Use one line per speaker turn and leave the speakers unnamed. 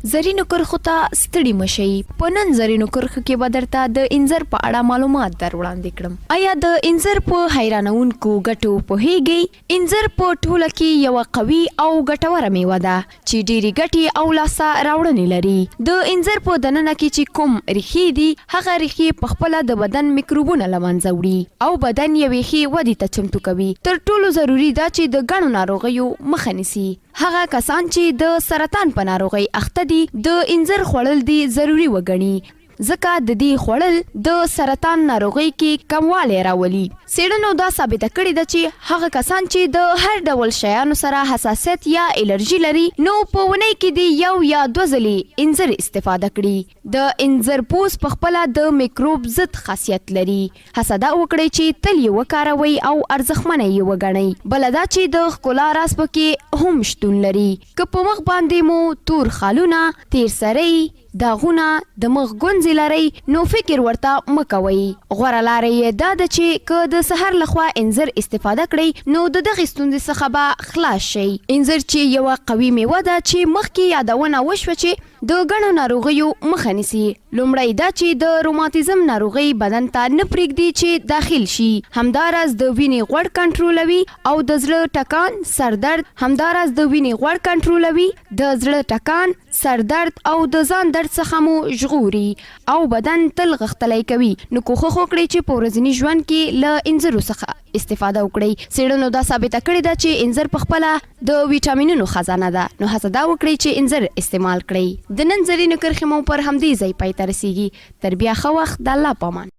زرینو کرخو ته ستړي مشئ. په نن زرینو کرخو کې به درته د انځر په اړه معلومات در وړاندې کړم. آیا د انځر په حیرانونکو ګټو پوهیږئ؟ انځر په ټوله کې یوه قوي او ګټوره میوه ده چې ډېرې ګټې او لاسته راوړنې لري. د انځر په دننه کې چې کوم ریښې دي، هغه ریښې په خپله د بدن میکروبونه له منځه وړي او بدن یوې ښې ودې ته چمتو کوي. تر ټولو ضروري ده چې د ګڼو ناروغیو مخه نیسي. هغه کسان چې د سرطان په ناروغۍ اخته دي، د انځر خوړل دي ضروري وګڼي، ځکه د دې خوړل د سرطان ناروغۍ کې کموالی راولي. څېړنو دا ثابته کړې ده چې هغه کسان چې د هر ډول شیانو سره حساسیت یا الرژي لري، نو په اونۍ کې د یو یا دوه ځلې انځر استفاده کړي. د انځر پوست په خپله د میکروب ضد خاصیت لري. هڅه دا وکړئ چې تل یې وکاروئ او ارزښتمنه یې وګڼئ. بله دا چې د ښکلا راز پکې هم شتون لري. که په مخ باندې مو تور خالونه، تیر سرۍ، داغونه، د مخ ګونځې لرئ، نو فکر ورته مه کوئ. غوره لاره یې دا ده چې که د سحر لخوا انځر استفاده کړئ، نو د دغې ستونزې څخه به خلاص شئ. انځر چې یوه قوي میوه ده چې مخکې یادونه وشوه چې د ګڼو ناروغیو مخه نیسي. لومړی دا چې د روماتیزم ناروغۍ بدن ته نه پرېږدي چې داخل شي. همداراز د وینې غوړ کنټرولوي او د زړه ټکان، سردرد، همداراز د وینې غوړ کنټرولوي، د زړه ټکان، سردرد او د ځان درد څخه مو ژغوري او بدن تل غښتلی کوي. نو کوښښ وکړئ چې په ورځني ژوند کې له انځرو څخه استفاده وکړئ. څېړنو دا ثابته کړې ده چې انځر په خپله د ویټامینونو خزانه ده. نو هڅه دا وکړئ چې انځر استعمال کړئ. د نن زرینو کرښې مو پر همدې ځای پای ته رسیږي. تر بیا ښه وخت، د الله په امان.